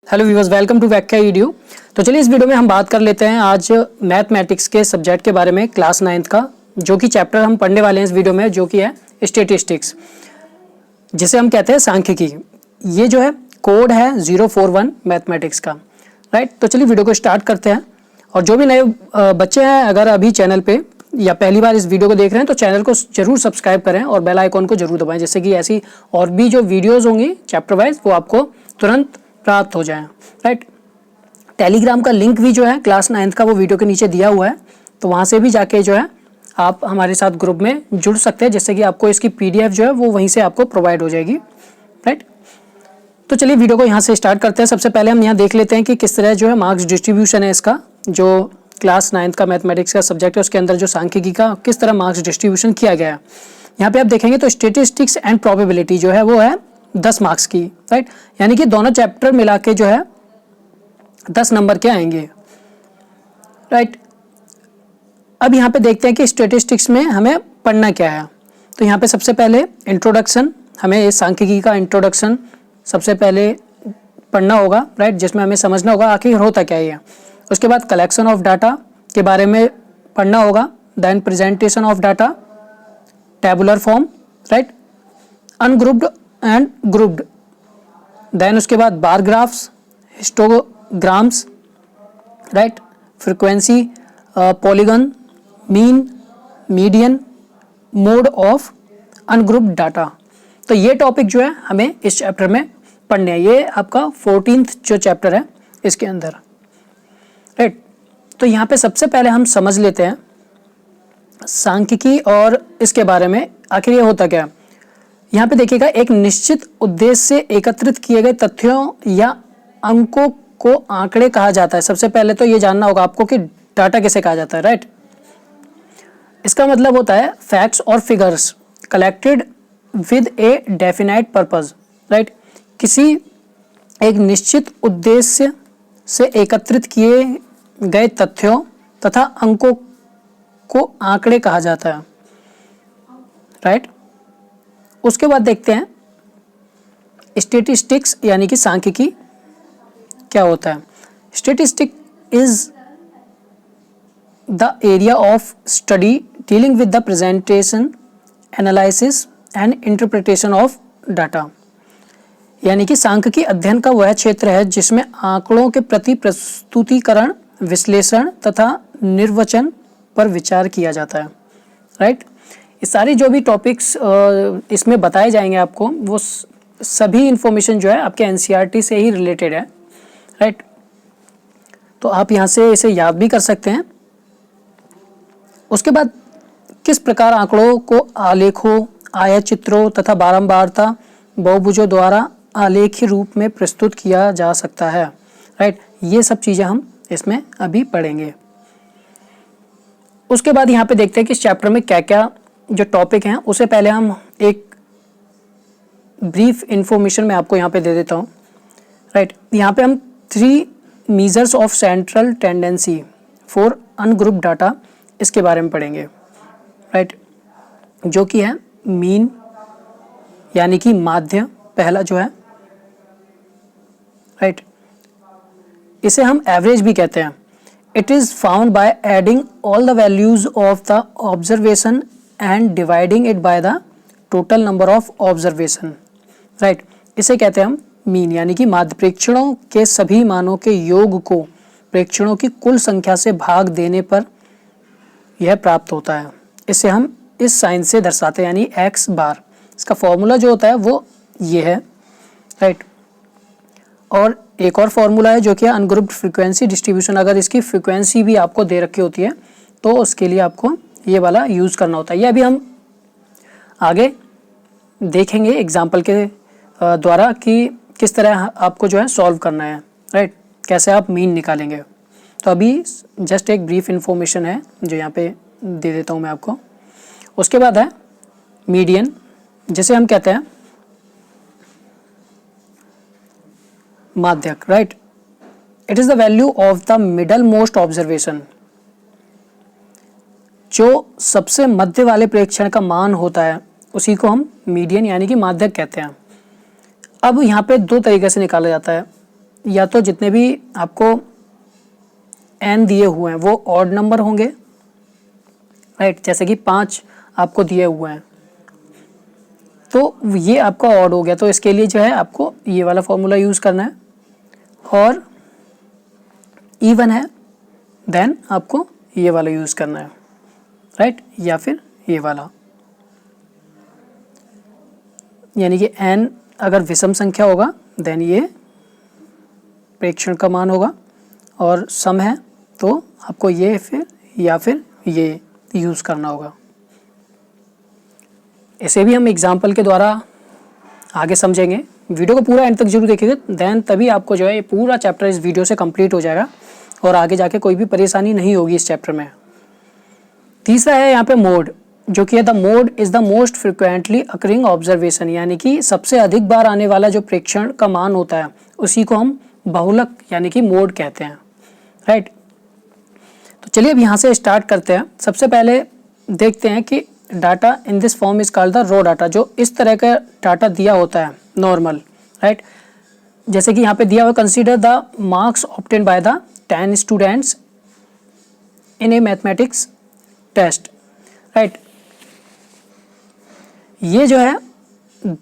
Hello viewers, welcome to व्याख्या video. तो चलिए इस वीडियो में हम बात कर लेते हैं आज मैथमेटिक्स के सब्जेक्ट के बारे में, क्लास 9th का जो कि चैप्टर हम पढ़ने वाले हैं इस वीडियो में, जो कि है स्टैटिस्टिक्स, जिसे हम कहते हैं सांख्यिकी। ये जो है कोड है 041 मैथमेटिक्स का, राइट। तो चलिए वीडियो को स्टार्ट करते हैं। और जो भी नए बच्चे हैं, अगर अभी चैनल पे या पहली बार इस वीडियो को देख रहे हैं तो चैनल को जरूर सब्सक्राइब करें और बेल आइकॉन को जरूर दबाएं, जिससे कि ऐसी और भी जो वीडियोज़ होंगी चैप्टर वाइज वो आपको तुरंत प्राप्त हो जाए, राइट। टेलीग्राम का लिंक भी जो है क्लास 9th का वो वीडियो के नीचे दिया हुआ है, तो वहाँ से भी जाके जो है आप हमारे साथ ग्रुप में जुड़ सकते हैं, जिससे कि आपको इसकी PDF जो है वो वहीं से आपको प्रोवाइड हो जाएगी, राइट। तो चलिए वीडियो को यहाँ से स्टार्ट करते हैं। सबसे पहले हम यहाँ देख लेते हैं कि किस तरह जो है मार्क्स डिस्ट्रीब्यूशन है इसका, जो क्लास 9th का मैथमेटिक्स का सब्जेक्ट है उसके अंदर जो सांख्यिकी का किस तरह मार्क्स डिस्ट्रीब्यूशन किया गया है। यहाँ पे आप देखेंगे तो स्टेटिस्टिक्स एंड प्रोबेबिलिटी जो है वो है 10 मार्क्स की, राइट। यानी कि दोनों चैप्टर मिला के जो है 10 नंबर के आएंगे, राइट। अब यहाँ पे देखते हैं कि स्टैटिस्टिक्स में हमें पढ़ना क्या है। तो यहाँ पे सबसे पहले इंट्रोडक्शन, हमें इस सांख्यिकी का इंट्रोडक्शन सबसे पहले पढ़ना होगा, राइट, जिसमें हमें समझना होगा आखिर होता क्या है। उसके बाद कलेक्शन ऑफ डाटा के बारे में पढ़ना होगा, then presentation of data, tabular form, right, ungrouped and grouped, then उसके बाद bar graphs, histograms, right, frequency, polygon, mean, median, mode of ungrouped data. तो ये टॉपिक जो है हमें इस चैप्टर में पढ़ने हैं। ये आपका 14th जो चैप्टर है इसके अंदर, राइट। तो यहाँ पे सबसे पहले हम समझ लेते हैं सांख्यिकी और इसके बारे में आखिर ये होता क्या है। यहाँ पे देखिएगा, एक निश्चित उद्देश्य से एकत्रित किए गए तथ्यों या अंकों को आंकड़े कहा जाता है। सबसे पहले तो ये जानना होगा आपको कि डाटा किसे कहा जाता है, राइट। इसका मतलब होता है फैक्ट्स और figures collected with A definite purpose, right. किसी एक निश्चित उद्देश्य से एकत्रित किए गए तथ्यों तथा अंकों को आंकड़े कहा जाता है, राइट। उसके बाद देखते हैं स्टैटिस्टिक्स यानी कि सांख्यिकी क्या होता है। Statistic is the area of study dealing with the presentation, analysis and interpretation of data. यानी कि सांख्यिकी अध्ययन का वह क्षेत्र है जिसमें आंकड़ों के प्रति प्रस्तुतिकरण, विश्लेषण तथा निर्वचन पर विचार किया जाता है, राइट। ये सारी जो भी टॉपिक्स इसमें बताए जाएंगे आपको, वो सभी इंफॉर्मेशन जो है आपके NCERT से ही रिलेटेड है, राइट। तो आप यहाँ से इसे याद भी कर सकते हैं। उसके बाद किस प्रकार आंकड़ों को आलेखों, आयतचित्रों तथा बारंबारता बहुभुजों द्वारा आलेखी रूप में प्रस्तुत किया जा सकता है, राइट। ये सब चीज़ें हम इसमें अभी पढ़ेंगे। उसके बाद यहाँ पे देखते हैं कि इस चैप्टर में क्या क्या जो टॉपिक हैं, उसे पहले हम एक ब्रीफ इंफॉर्मेशन में आपको यहाँ पे दे देता हूँ, राइट। यहाँ पे हम 3 measures of central tendency for ungrouped data इसके बारे में पढ़ेंगे, राइट, जो कि है मीन यानी कि माध्य पहला जो है, राइट। इसे हम एवरेज भी कहते हैं। It is found by adding all the values of the observation and dividing it by the total number of observation, right. इसे कहते हैं हम मीन यानी कि माध्य। प्रेक्षणों के सभी मानों के योग को प्रेक्षणों की कुल संख्या से भाग देने पर यह प्राप्त होता है। इसे हम इस साइन से दर्शाते हैं यानी x बार। इसका फॉर्मूला जो होता है वो ये है, राइट। और एक और फॉर्मूला है जो कि अनग्रुप्ड फ्रीक्वेंसी डिस्ट्रीब्यूशन। अगर इसकी फ्रीक्वेंसी भी आपको दे रखी होती है तो उसके लिए आपको ये वाला यूज़ करना होता है। ये अभी हम आगे देखेंगे एग्जाम्पल के द्वारा कि किस तरह आपको जो है सॉल्व करना है, राइट, कैसे आप मीन निकालेंगे। तो अभी जस्ट एक ब्रीफ इंफॉर्मेशन है जो यहाँ पे दे देता हूँ मैं आपको। उसके बाद है मीडियन, जिसे हम कहते हैं माध्यक, right. It is the value of the middle most observation. जो सबसे मध्य वाले प्रेक्षण का मान होता है उसी को हम मीडियन यानी कि माध्यक कहते हैं। अब यहाँ पे 2 तरीके से निकाला जाता है। या तो जितने भी आपको n दिए हुए हैं वो ऑड नंबर होंगे, राइट, जैसे कि 5 आपको दिए हुए हैं तो ये आपका ऑड हो गया, तो इसके लिए जो है आपको ये वाला फॉर्मूला यूज़ करना है, और इवन है देन आपको ये वाला यूज़ करना है, राइट, या फिर ये वाला, यानी कि n अगर विषम संख्या होगा देन ये प्रेक्षण का मान होगा, और सम है तो आपको ये फिर या फिर ये यूज़ करना होगा। इसे भी हम एग्जाम्पल के द्वारा आगे समझेंगे। वीडियो को पूरा एंड तक जरूर देखिएगा, देन तभी आपको जो है ये पूरा चैप्टर इस वीडियो से कंप्लीट हो जाएगा और आगे जाके कोई भी परेशानी नहीं होगी इस चैप्टर में। तीसरा है यहाँ पे मोड, जो कि है the mode is the most frequently occurring observation, यानी कि सबसे अधिक बार आने वाला जो प्रेक्षण का मान होता है उसी को हम बहुलक यानी कि मोड कहते हैं, राइट। तो चलिए अब यहाँ से स्टार्ट करते हैं। सबसे पहले देखते हैं कि data in this form is called the raw data, जो इस तरह का डाटा दिया होता है नॉर्मल, राइट। जैसे कि यहाँ पे दिया हुआ consider the marks obtain by the 10 students in a mathematics test, right. ये जो है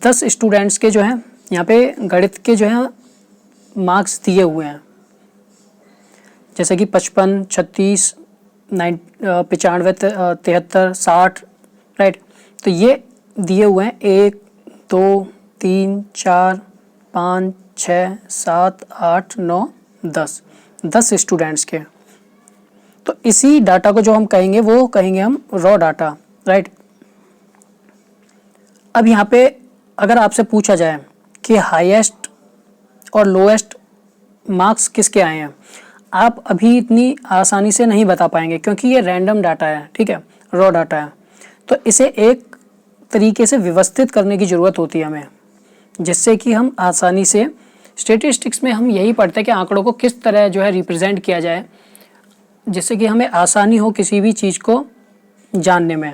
10 स्टूडेंट्स के जो है यहाँ पे गणित के जो है मार्क्स दिए हुए हैं, जैसे कि 55, 36, 95, 73, 60, राइट। तो ये दिए हुए हैं 1, 2, 3, 4, 5, 6, 7, 8, 9, 10 स्टूडेंट्स के। तो इसी डाटा को जो हम कहेंगे वो कहेंगे हम रॉ डाटा, राइट। अब यहाँ पे अगर आपसे पूछा जाए कि हाईएस्ट और लोएस्ट मार्क्स किसके आए हैं, आप अभी इतनी आसानी से नहीं बता पाएंगे क्योंकि ये रैंडम डाटा है, ठीक है, रॉ डाटा है। तो इसे एक तरीके से व्यवस्थित करने की ज़रूरत होती है हमें, जिससे कि हम आसानी से, स्टैटिस्टिक्स में हम यही पढ़ते हैं कि आंकड़ों को किस तरह जो है रिप्रेजेंट किया जाए, जिससे कि हमें आसानी हो किसी भी चीज़ को जानने में,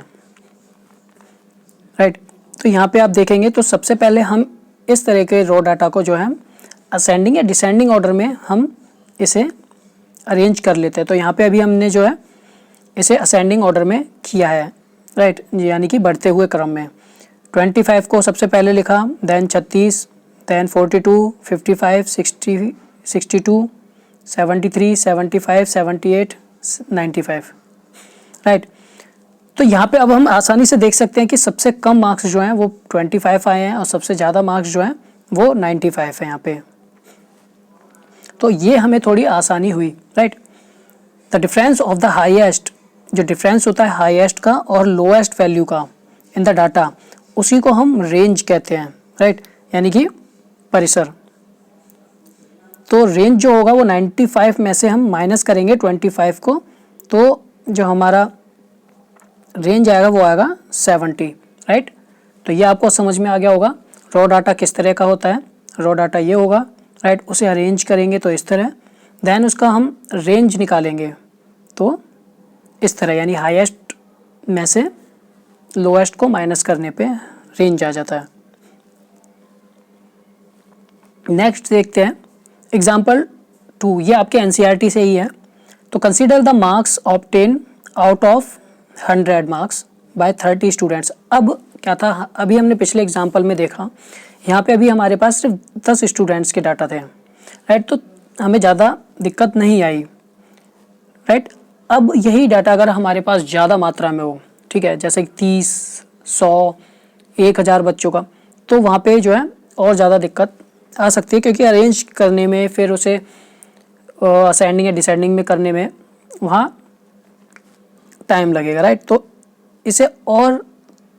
राइट। तो यहाँ पे आप देखेंगे तो सबसे पहले हम इस तरह के रॉ डाटा को जो है असेंडिंग या डिसेंडिंग ऑर्डर में हम इसे अरेंज कर लेते हैं। तो यहाँ पे अभी हमने जो है इसे असेंडिंग ऑर्डर में किया है, राइट, यानी कि बढ़ते हुए क्रम में। 25 को सबसे पहले लिखा, देन 36, देन 42, 55, 60, 62, 73, 75, 78, 95, राइट। तो यहाँ पे अब हम आसानी से देख सकते हैं कि सबसे कम मार्क्स जो हैं वो 25 आए हैं और सबसे ज़्यादा मार्क्स जो हैं वो 95 है यहाँ पे। तो ये हमें थोड़ी आसानी हुई, right. The difference of the highest, जो डिफरेंस होता है हाईएस्ट का और लोएस्ट वैल्यू का इन द डाटा, उसी को हम रेंज कहते हैं, राइट, यानी कि परिसर। तो रेंज जो होगा वो 95 में से हम माइनस करेंगे 25 को, तो जो हमारा रेंज आएगा वो आएगा 70, राइट। तो ये आपको समझ में आ गया होगा रॉ डाटा किस तरह का होता है। रॉ डाटा ये होगा, राइट, उसे अरेंज करेंगे तो इस तरह, देन उसका हम रेंज निकालेंगे तो इस तरह, यानी हाईएस्ट में से लोएस्ट को माइनस करने पे रेंज आ जाता है। नेक्स्ट देखते हैं एग्जाम्पल 2, ये आपके एनसीईआरटी से ही है। तो consider the marks obtain out of 100 marks bye 30 students. अब क्या था, अभी हमने पिछले एग्जाम्पल में देखा, यहाँ पे अभी हमारे पास सिर्फ 10 स्टूडेंट्स के डाटा थे, राइट, तो हमें ज़्यादा दिक्कत नहीं आई, राइट। अब यही डाटा अगर हमारे पास ज़्यादा मात्रा में हो, ठीक है, जैसे 30, 100, 1000 बच्चों का, तो वहाँ पे जो है और ज़्यादा दिक्कत आ सकती है, क्योंकि अरेंज करने में, फिर उसे असेंडिंग या डिसेंडिंग में करने में वहाँ टाइम लगेगा, राइट। तो इसे और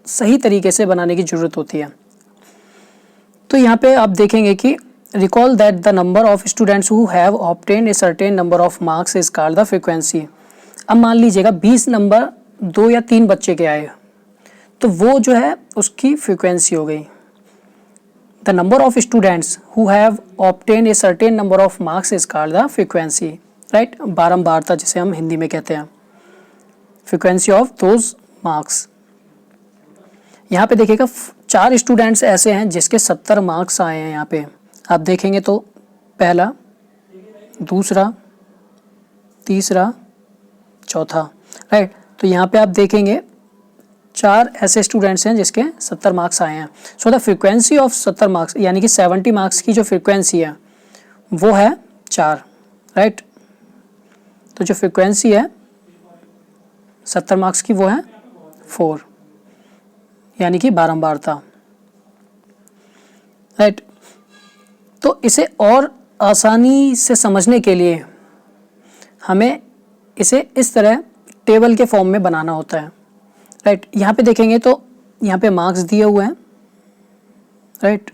सही तरीके से बनाने की ज़रूरत होती है। तो यहाँ पे आप देखेंगे कि recall that the number of students who have obtained a certain number of marks is called the frequency. अब मान लीजिएगा 20 नंबर 2 या 3 बच्चे के आए, तो वो जो है उसकी फ्रीक्वेंसी हो गई। The number of students who have obtained a certain number of marks is called the frequency, right, बारंबारता जिसे हम हिंदी में कहते हैं, फ्रीक्वेंसी ऑफ दोज मार्क्स। यहाँ पे देखिएगा 4 स्टूडेंट्स ऐसे हैं जिसके 70 मार्क्स आए हैं। यहाँ पे आप देखेंगे तो पहला दूसरा, तीसरा, चौथा, राइट। तो यहाँ पे आप देखेंगे 4 ऐसे स्टूडेंट्स हैं जिसके 70 मार्क्स आए हैं। So the frequency of 70 marks यानी कि 70 मार्क्स की जो फ्रीक्वेंसी है वो है 4, राइट। तो जो फ्रीक्वेंसी है 70 मार्क्स की वो है 4, यानी कि बारंबारता, राइट। तो इसे और आसानी से समझने के लिए हमें इसे इस तरह टेबल के फॉर्म में बनाना होता है, राइट। यहाँ पे देखेंगे तो यहाँ पे मार्क्स दिए हुए हैं, राइट।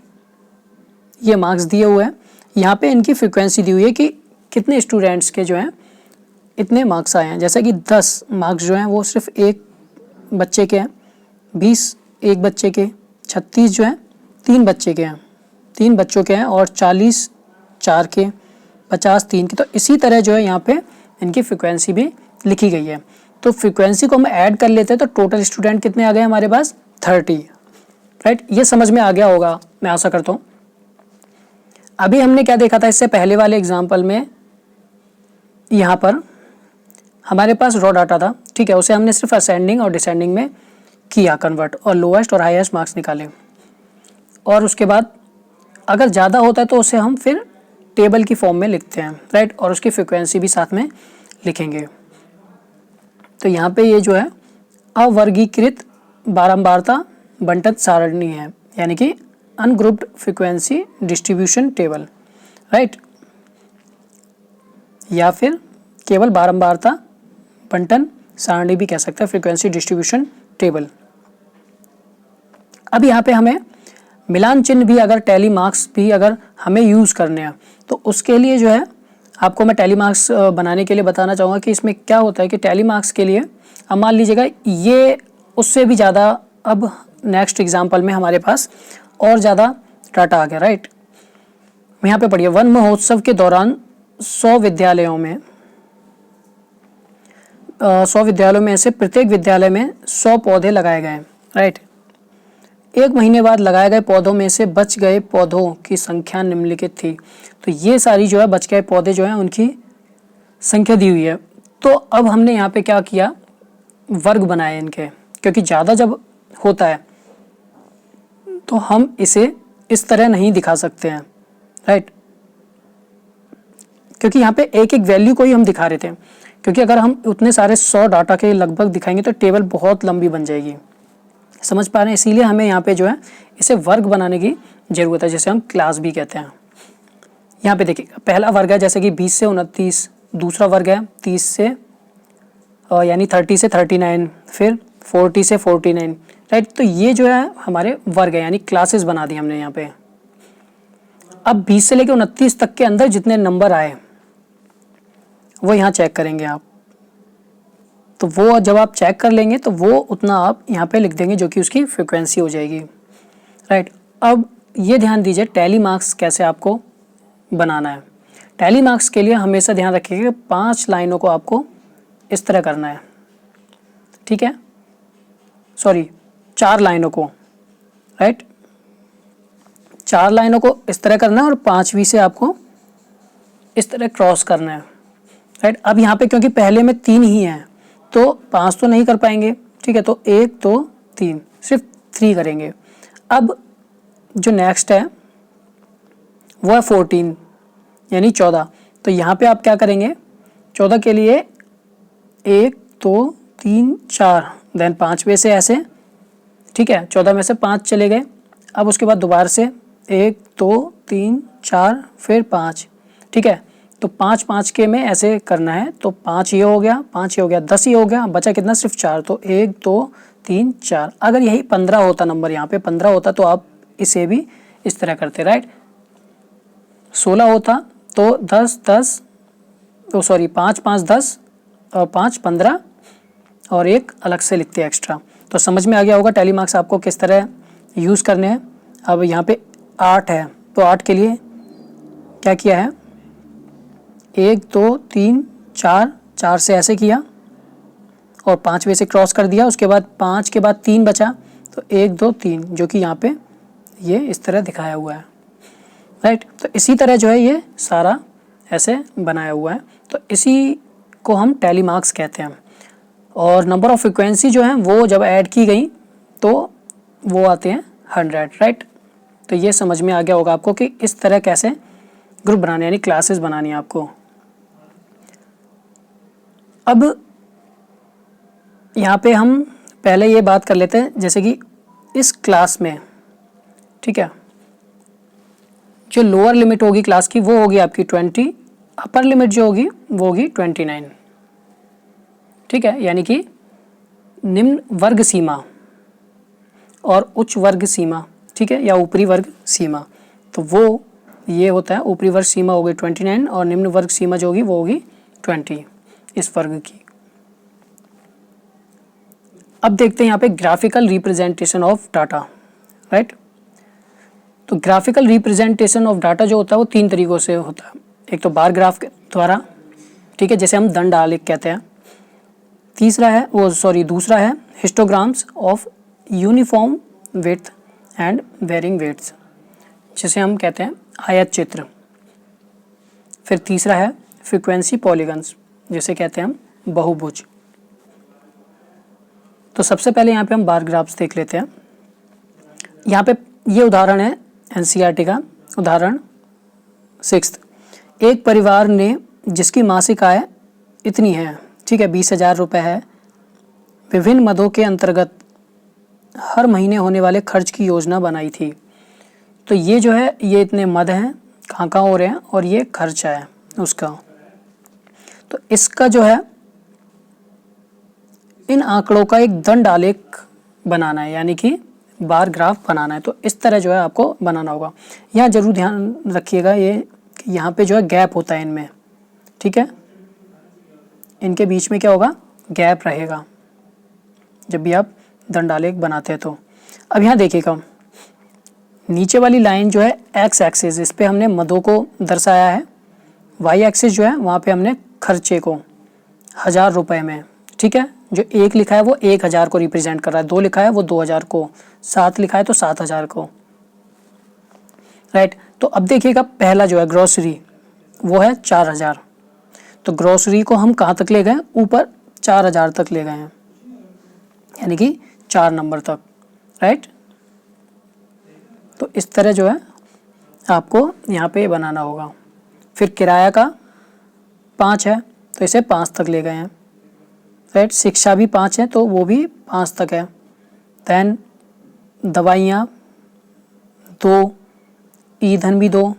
ये मार्क्स दिए हुए हैं, यहाँ पे इनकी फ्रीक्वेंसी दी हुई है कि कितने स्टूडेंट्स के जो हैं इतने मार्क्स आए हैं। जैसे कि 10 मार्क्स जो हैं वो सिर्फ एक बच्चे के हैं, 20 एक बच्चे के, 36 जो हैं 3 बच्चे के हैं, 3 बच्चों के हैं, और 40 4 के, 50 3 के। तो इसी तरह जो है यहाँ पे इनकी फ्रीक्वेंसी भी लिखी गई है। तो फ्रीक्वेंसी को हम ऐड कर लेते हैं तो टोटल स्टूडेंट कितने आ गए हमारे पास? 30, राइट। ये समझ में आ गया होगा, मैं आशा करता हूँ। अभी हमने क्या देखा था इससे पहले वाले एग्जाम्पल में, यहाँ पर हमारे पास रॉ डाटा था, ठीक है। उसे हमने सिर्फ असेंडिंग और डिसेंडिंग में किया कन्वर्ट, और लोएस्ट और हाईएस्ट मार्क्स निकाले, और उसके बाद अगर ज़्यादा होता है तो उसे हम फिर टेबल की फॉर्म में लिखते हैं, राइट, और उसकी फ्रीक्वेंसी भी साथ में लिखेंगे। तो यहाँ पे ये जो है अवर्गीकृत बारंबारता बंटन सारणी है, यानी कि ungrouped frequency distribution table, right, या फिर केवल बारंबारता बंटन सारणी भी कह सकते हैं, फ्रीक्वेंसी डिस्ट्रीब्यूशन टेबल। अब यहाँ पे हमें मिलान चिन्ह भी अगर टैली मार्क्स भी अगर हमें यूज़ करने हैं तो उसके लिए जो है आपको मैं टैली मार्क्स बनाने के लिए बताना चाहूँगा कि इसमें क्या होता है कि टैली मार्क्स के लिए अब मान लीजिएगा ये उससे भी ज़्यादा, अब नेक्स्ट एग्जाम्पल में हमारे पास और ज़्यादा डाटा आ गया, राइट। यहाँ पे पढ़िए, वन महोत्सव के दौरान 100 विद्यालयों में से प्रत्येक विद्यालय में 100 पौधे लगाए गए, राइट। 1 महीने बाद लगाए गए पौधों में से बच गए पौधों की संख्या निम्नलिखित थी। तो ये सारी जो है बच गए पौधे जो हैं उनकी संख्या दी हुई है। तो अब हमने यहाँ पे क्या किया, वर्ग बनाए इनके, क्योंकि ज़्यादा जब होता है तो हम इसे इस तरह नहीं दिखा सकते हैं, राइट, क्योंकि यहाँ पे एक एक वैल्यू को ही हम दिखा रहे थे, क्योंकि अगर हम उतने सारे 100 डाटा के लगभग दिखाएंगे तो टेबल बहुत लंबी बन जाएगी, समझ पा रहे हैं। इसीलिए हमें यहाँ पे जो है इसे वर्ग बनाने की ज़रूरत है, जैसे हम क्लास भी कहते हैं। यहाँ पे देखिए पहला वर्ग है जैसे कि 20 से 29, दूसरा वर्ग है 30 से यानी 30 से 39, फिर 40 से 49, राइट। तो ये जो है हमारे वर्ग है, यानी क्लासेस बना दी हमने यहाँ पे। अब 20 से लेकर 29 तक के अंदर जितने नंबर आए वो यहाँ चेक करेंगे आप, तो वो जब आप चेक कर लेंगे तो वो उतना आप यहाँ पे लिख देंगे जो कि उसकी फ्रीक्वेंसी हो जाएगी, राइट। अब ये ध्यान दीजिए टैली मार्क्स कैसे आपको बनाना है। टैली मार्क्स के लिए हमेशा ध्यान रखिएगा 5 लाइनों को आपको इस तरह करना है, ठीक है, सॉरी 4 लाइनों को, राइट, 4 लाइनों को इस तरह करना है और 5वीं से आपको इस तरह क्रॉस करना है, राइट। अब यहाँ पे क्योंकि पहले में 3 ही हैं तो 5 तो नहीं कर पाएंगे, ठीक है, तो 1 2 3 सिर्फ 3 करेंगे। अब जो नेक्स्ट है वो है 14 यानी 14, तो यहाँ पे आप क्या करेंगे, 14 के लिए 1 2 3 4 देन 5वें से ऐसे, ठीक है, 14 में से 5 चले गए। अब उसके बाद दोबारा से 1 2 3 4 फिर 5, ठीक है, तो 5 5 के में ऐसे करना है, तो 5 ये हो गया, 5 ये हो गया, 10 ये हो गया, बचा कितना, सिर्फ 4, तो 1 2 3 4। अगर यही 15 होता नंबर, यहाँ पे 15 होता तो आप इसे भी इस तरह करते, राइट। 16 होता तो 10 10, तो सॉरी 5 5 10 और 5 15 और एक अलग से लिखते हैं एक्स्ट्रा। तो समझ में आ गया होगा टैली मार्क्स आपको किस तरह यूज़ करने हैं। अब यहाँ पे 8 है तो 8 के लिए क्या किया है, 1 2 3 4, 4 से ऐसे किया और 5वें से क्रॉस कर दिया। उसके बाद 5 के बाद 3 बचा, तो 1 2 3 जो कि यहाँ पे ये इस तरह दिखाया हुआ है, राइट। तो इसी तरह जो है ये सारा ऐसे बनाया हुआ है। तो इसी को हम टैली मार्क्स कहते हैं। और नंबर ऑफ फ्रिक्वेंसी जो है वो जब ऐड की गई तो वो आते हैं 100, राइट। तो ये समझ में आ गया होगा आपको कि इस तरह कैसे ग्रुप बनाने यानी क्लासेस बनानी है आपको। अब यहाँ पे हम पहले ये बात कर लेते हैं, जैसे कि इस क्लास में, ठीक है, जो लोअर लिमिट होगी क्लास की वो होगी आपकी 20, अपर लिमिट जो होगी वो होगी 29, ठीक है। यानी कि निम्न वर्ग सीमा और उच्च वर्ग सीमा, ठीक है, या ऊपरी वर्ग सीमा। तो वो ये होता है, ऊपरी वर्ग सीमा होगी 29 और निम्न वर्ग सीमा जो होगी वो होगी 20 इस वर्ग की। अब देखते हैं यहाँ पे graphical representation of data, right. तो ग्राफिकल रिप्रेजेंटेशन ऑफ डाटा जो होता है वो 3 तरीकों से होता है। एक तो बार ग्राफ के द्वारा, ठीक है, जैसे हम दंड आलेख कहते हैं। दूसरा है histograms of uniform width and varying weights, जिसे हम कहते हैं आयत चित्र। फिर तीसरा है फ्रीक्वेंसी पॉलीगन्स, जिसे कहते हैं हम बहुभुज। तो सबसे पहले यहाँ पे हम बार ग्राफ्स देख लेते हैं। यहाँ पे ये उदाहरण है एनसीईआरटी का उदाहरण 6। एक परिवार ने जिसकी मासिक आय इतनी है, ठीक है, 20,000 रुपये है, विभिन्न मदों के अंतर्गत हर महीने होने वाले खर्च की योजना बनाई थी। तो ये जो है ये इतने मद हैं, कहाँ कहाँ हो रहे हैं, और ये खर्चा है उसका। तो इसका जो है इन आंकड़ों का एक दंड आलेख बनाना है, यानी कि बार ग्राफ बनाना है। तो इस तरह जो है आपको बनाना होगा। यहाँ जरूर ध्यान रखिएगा ये यहाँ पे जो है गैप होता है इनमें, ठीक है, इनके बीच में क्या होगा, गैप रहेगा जब भी आप दंड आलेख बनाते हैं। तो अब यहाँ देखिएगा नीचे वाली लाइन जो है एक्स एक्सिस, इस पे हमने मदों को दर्शाया है। वाई एक्सिस जो है वहाँ पे हमने खर्चे को 1000 रुपये में, ठीक है, जो 1 लिखा है वो 1000 को रिप्रेजेंट कर रहा है, 2 लिखा है वो 2000 को, 7 लिखा है तो 7000 को, राइट। तो अब देखिएगा पहला जो है ग्रोसरी वो है 4000। तो ग्रोसरी को हम कहाँ तक ले गए, ऊपर 4000 तक ले गए हैं, यानी कि 4 नंबर तक, राइट। तो इस तरह जो है आपको यहाँ पे बनाना होगा। फिर किराया का 5 है तो इसे 5 तक ले गए हैं, राइट। शिक्षा भी 5 है तो वो भी 5 तक है। दैन दवाइयाँ 2, ईंधन भी 2,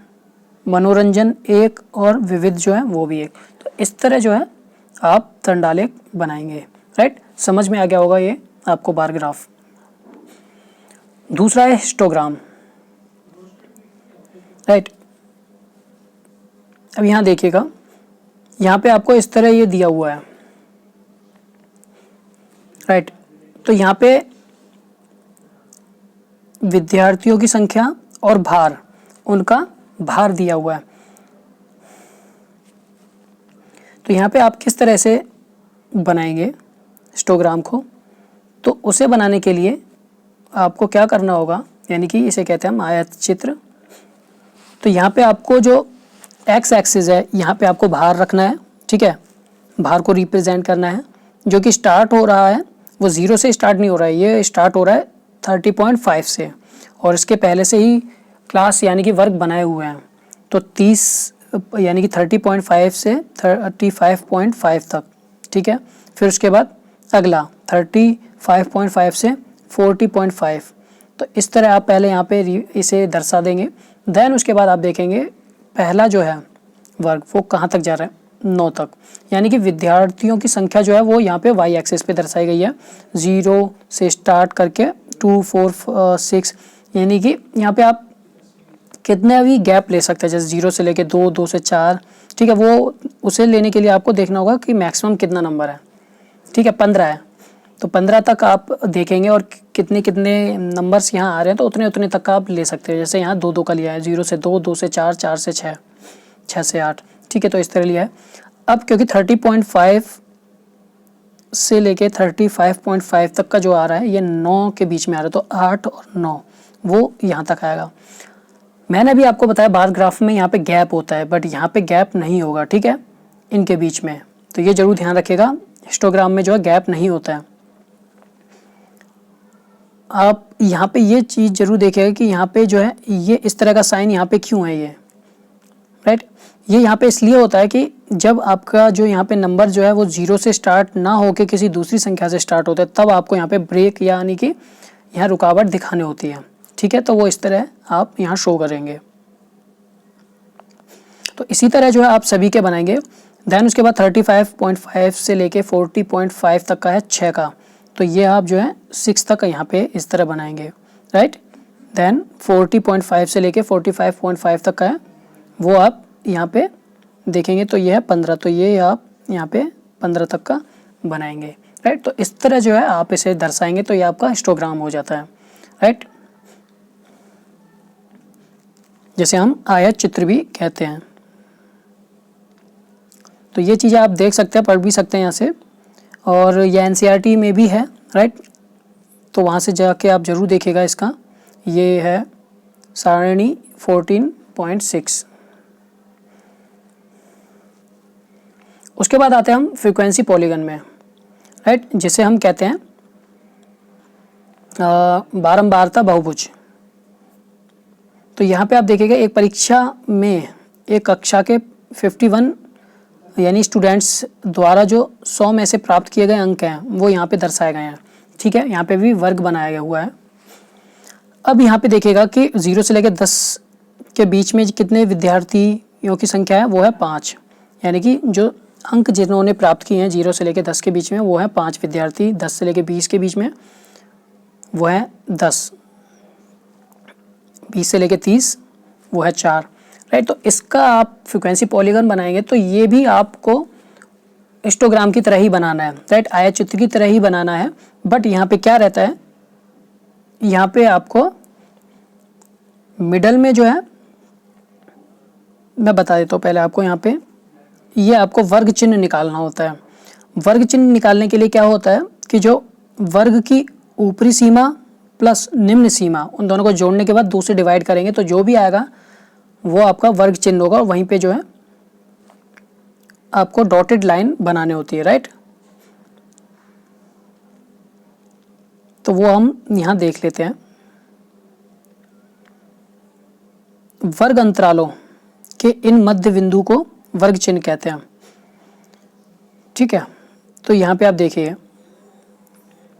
मनोरंजन 1 और विविध जो है वो भी 1। तो इस तरह जो है आप दंड आलेख बनाएंगे, राइट। समझ में आ गया होगा ये आपको बार ग्राफ। दूसरा है हिस्टोग्राम, राइट। अब यहाँ देखिएगा यहाँ पे आपको इस तरह ये दिया हुआ है, राइट। तो यहाँ पे विद्यार्थियों की संख्या और भार, उनका भार दिया हुआ है। तो यहाँ पे आप किस तरह से बनाएंगे हिस्टोग्राम को, तो उसे बनाने के लिए आपको क्या करना होगा, यानी कि इसे कहते हैं हम आयत चित्र। तो यहाँ पे आपको जो एक्स एक्सिस है यहाँ पे आपको भार रखना है, ठीक है, भार को रिप्रेजेंट करना है, जो कि स्टार्ट हो रहा है वो 0 से स्टार्ट नहीं हो रहा है, ये स्टार्ट हो रहा है 30.5 से, और इसके पहले से ही क्लास यानी कि वर्ग बनाए हुए हैं। तो 30 यानी कि 30.5 से 35.5 तक, ठीक है। फिर उसके बाद अगला 35.5 से 40.5। तो इस तरह आप पहले यहाँ पे इसे दर्शा देंगे। देन उसके बाद आप देखेंगे पहला जो है वर्ग वो कहाँ तक जा रहा है, 9 तक, यानी कि विद्यार्थियों की संख्या जो है वो यहाँ पे वाई एक्सिस पे दर्शाई गई है, 0 से स्टार्ट करके 2, 4, 6, यानी कि यहाँ पे आप कितने भी गैप ले सकते हैं, जैसे 0 से लेके 2, 2 से 4, ठीक है। वो उसे लेने के लिए आपको देखना होगा कि मैक्सिमम कितना नंबर है, ठीक है, 15 है तो 15 तक आप देखेंगे और कितने कितने नंबर्स यहाँ आ रहे हैं तो उतने उतने तक आप ले सकते हैं। जैसे यहाँ 2, 2 का लिया है, 0 से 2, 2 से 4, 4 से 6, 6 से 8, ठीक है, तो इस तरह लिया है। अब क्योंकि 30.5 से लेके 35.5 तक का जो आ रहा है ये 9 के बीच में आ रहा है, तो 8 और 9 वो यहाँ तक आएगा। मैंने अभी आपको बताया बार ग्राफ में यहाँ पे गैप होता है, बट यहाँ पे गैप नहीं होगा, ठीक है, इनके बीच में। तो ये जरूर ध्यान रखिएगा, हिस्टोग्राम में जो है गैप नहीं होता है। आप यहाँ पे ये चीज़ जरूर देखिएगा कि यहाँ पे जो है ये इस तरह का साइन यहाँ पे क्यों है, ये राइट। ये यहाँ पे इसलिए होता है कि जब आपका जो यहाँ पे नंबर जो है वो 0 से स्टार्ट ना होके किसी दूसरी संख्या से स्टार्ट होता है, तब आपको यहाँ पे ब्रेक यानी कि यहाँ रुकावट दिखानी होती है, ठीक है। तो वो इस तरह आप यहाँ शो करेंगे। तो इसी तरह जो है आप सभी के बनाएंगे। देन उसके बाद 35.5 से लेके 40.5 तक का है 6 का, तो ये आप जो है 6 तक यहाँ पे इस तरह बनाएंगे, राइट। देन 40.5 से लेके 45.5 तक का है, वो आप यहाँ पे देखेंगे तो ये है 15, तो ये आप यहाँ पे 15 तक का बनाएंगे, राइट। तो इस तरह जो है आप इसे दर्शाएंगे तो ये आपका हिस्टोग्राम हो जाता है, राइट, जैसे हम आयत चित्र भी कहते हैं। तो ये चीज़ें आप देख सकते हैं, पढ़ भी सकते हैं यहाँ से, और ये एनसीईआरटी में भी है, राइट। तो वहाँ से जाके आप जरूर देखिएगा इसका। ये है सारणी 14.6। उसके बाद आते हैं हम फ्रीक्वेंसी पॉलीगन में, राइट, जिसे हम कहते हैं बारंबारता बहुभुज। तो यहाँ पे आप देखिएगा एक परीक्षा में एक कक्षा के 51 यानी स्टूडेंट्स द्वारा जो 100 में से प्राप्त किए गए अंक हैं वो यहाँ पे दर्शाए गए हैं, ठीक है। यहाँ पे भी वर्ग बनाया गया हुआ है। अब यहाँ पे देखिएगा कि 0 से लेकर 10 के बीच में कितने विद्यार्थियों की संख्या है, वो है 5, यानी कि जो अंक जिन्होंने प्राप्त किए हैं 0 से लेकर 10 के बीच में वो है 5 विद्यार्थी। 10 से लेकर 20 के बीच में वो है 10, 20 से लेकर 30 वो है 4, राइट। तो इसका आप फ्रीक्वेंसी पॉलीगन बनाएंगे तो ये भी आपको हिस्टोग्राम की तरह ही बनाना है, राइट, आयत चित्र की तरह ही बनाना है। बट यहाँ पे क्या रहता है, यहाँ पे आपको मिडल में जो है, मैं बता देता हूँ पहले आपको, यहाँ पे ये आपको वर्ग चिन्ह निकालना होता है। वर्ग चिन्ह निकालने के लिए क्या होता है कि जो वर्ग की ऊपरी सीमा प्लस निम्न सीमा, उन दोनों को जोड़ने के बाद 2 से डिवाइड करेंगे तो जो भी आएगा वो आपका वर्ग चिन्ह होगा। वहीं पे जो है आपको डॉटेड लाइन बनानी होती है, राइट। तो वो हम यहाँ देख लेते हैं। वर्ग अंतरालों के इन मध्य बिंदु को वर्ग चिन्ह कहते हैं, ठीक है। तो यहाँ पे आप देखिए,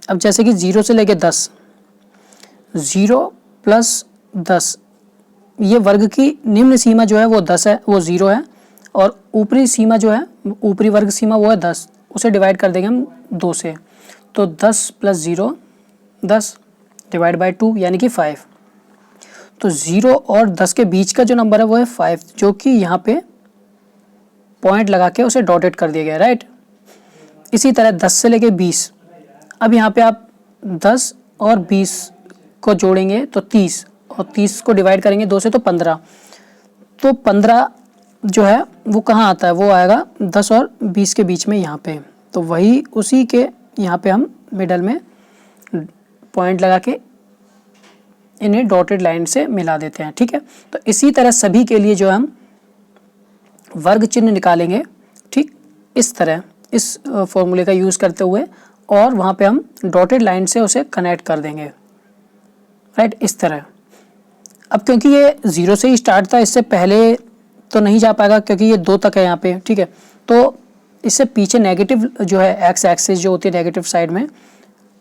अब जैसे कि 0 से लेके 10, 0 प्लस 10, ये वर्ग की निम्न सीमा जो है वो 10 है, वो 0 है, और ऊपरी सीमा जो है, ऊपरी वर्ग सीमा वो है 10, उसे डिवाइड कर देंगे हम 2 से, तो 10 प्लस 0 10 डिवाइड बाई 2 यानी कि 5। तो 0 और 10 के बीच का जो नंबर है वो है 5, जो कि यहाँ पे पॉइंट लगा के उसे डॉटेड कर दिया गया, राइट। इसी तरह 10 से लेके 20, अब यहाँ पे आप 10 और 20 को जोड़ेंगे तो 30, और 30 को डिवाइड करेंगे 2 से तो 15। तो 15 जो है वो कहाँ आता है, वो आएगा 10 और 20 के बीच में यहाँ पे। तो वही उसी के यहाँ पे हम मिडल में पॉइंट लगा के इन्हें डॉटेड लाइन से मिला देते हैं, ठीक है। तो इसी तरह सभी के लिए जो हम वर्ग चिन्ह निकालेंगे, ठीक इस तरह, इस फॉर्मूले का यूज़ करते हुए, और वहाँ पे हम डॉटेड लाइन से उसे कनेक्ट कर देंगे, राइट, इस तरह। अब क्योंकि ये 0 से ही स्टार्ट था, इससे पहले तो नहीं जा पाएगा क्योंकि ये 2 तक है यहाँ पे, ठीक है। तो इससे पीछे नेगेटिव जो है एक्स एक्सिस जो होती है नेगेटिव साइड में,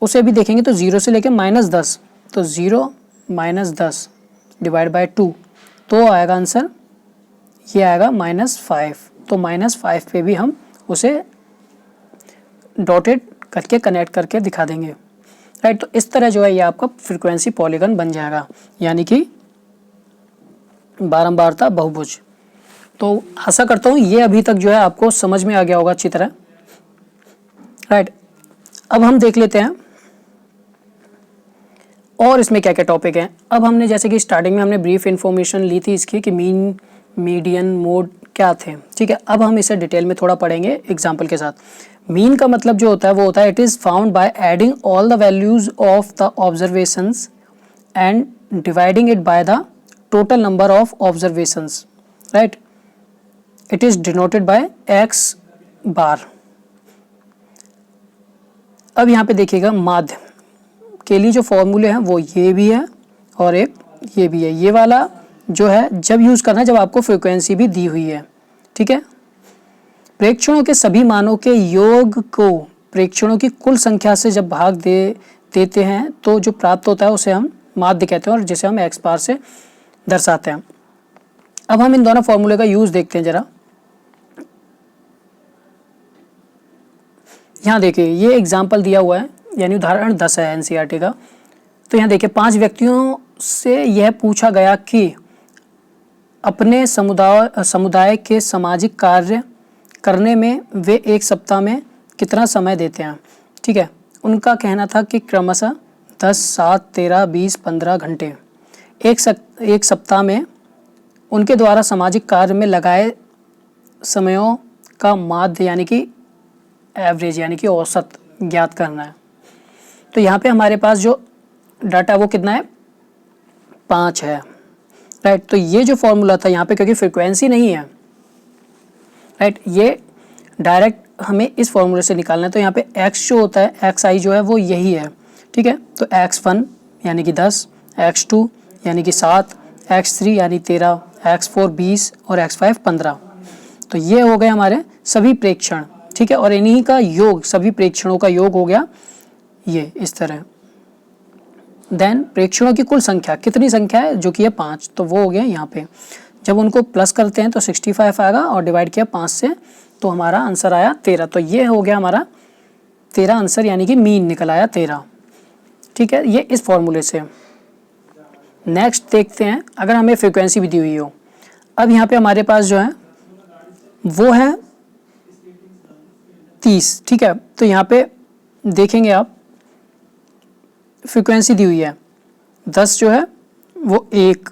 उसे भी देखेंगे तो 0 से लेके -10, तो 0 - 10 डिवाइड बाई 2, तो आएगा आंसर, ये आएगा -5। तो -5 पे भी हम उसे डॉटेड करके कनेक्ट करके दिखा देंगे, राइट। तो इस तरह जो है ये आपका फ्रीक्वेंसी पॉलीगन बन जाएगा, यानी कि बारंबारता बहुभुज। तो आशा करता हूँ ये अभी तक जो है आपको समझ में आ गया होगा अच्छी तरह, राइट। अब हम देख लेते हैं और इसमें क्या क्या टॉपिक हैं। अब हमने जैसे कि स्टार्टिंग में हमने ब्रीफ इन्फॉर्मेशन ली थी इसकी कि मीन, मीडियन, मोड क्या थे, ठीक है। अब हम इसे डिटेल में थोड़ा पढ़ेंगे एग्जाम्पल के साथ। मीन का मतलब जो होता है वो होता है it is found by adding all the values of the observations and dividing it by the total number of observations, right? It is denoted by x bar. अब यहाँ पे देखिएगा माध्य के लिए जो फॉर्मूले हैं वो ये भी है और एक ये भी है। ये वाला जो है जब यूज़ करना है जब आपको फ्रीक्वेंसी भी दी हुई है, ठीक है। प्रेक्षणों के सभी मानों के योग को प्रेक्षणों की कुल संख्या से जब भाग देते हैं तो जो प्राप्त होता है उसे हम माध्य कहते हैं और जिसे हम एक्स बार से दर्शाते हैं। अब हम इन दोनों फॉर्मूले का यूज़ देखते हैं जरा। यहाँ देखिए ये एग्जाम्पल दिया हुआ है, यानी उदाहरण 10 है एनसीईआरटी का। तो यहाँ देखिए 5 व्यक्तियों से यह पूछा गया कि अपने समुदाय के सामाजिक कार्य करने में वे एक सप्ताह में कितना समय देते हैं, ठीक है। उनका कहना था कि क्रमशः 10, 7, 13, 20, 15 घंटे एक सप्ताह में उनके द्वारा सामाजिक कार्य में लगाए समयों का माध्य यानी कि एवरेज यानी कि औसत ज्ञात करना है। तो यहाँ पे हमारे पास जो डाटा वो कितना है 5 है, राइट। तो ये जो फॉर्मूला था यहाँ पे क्योंकि फ्रीक्वेंसी नहीं है, राइट, ये डायरेक्ट हमें इस फॉर्मूले से निकालना है। तो यहाँ पे x जो होता है xi जो है वो यही है, ठीक है। तो x1 यानी कि 10, x2 यानी कि 7, x3 यानी 13, x4 20 और x5 15। तो ये हो गए हमारे सभी प्रेक्षण, ठीक है। और इन्हीं का योग सभी प्रेक्षणों का योग हो गया ये इस तरह। देन प्रेक्षणों की कुल संख्या कितनी संख्या है जो कि है 5, तो वो हो गया यहाँ पे। जब उनको प्लस करते हैं तो 65 आएगा और डिवाइड किया 5 से तो हमारा आंसर आया 13। तो ये हो गया हमारा 13 आंसर यानी कि मीन निकल आया 13, ठीक है। ये इस फॉर्मूले से। नेक्स्ट देखते हैं अगर हमें फ्रीक्वेंसी भी दी हुई हो। अब यहाँ पे हमारे पास जो है वो है 30, ठीक है। तो यहाँ पे देखेंगे आप फ्रीक्वेंसी दी हुई है 10 जो है वो एक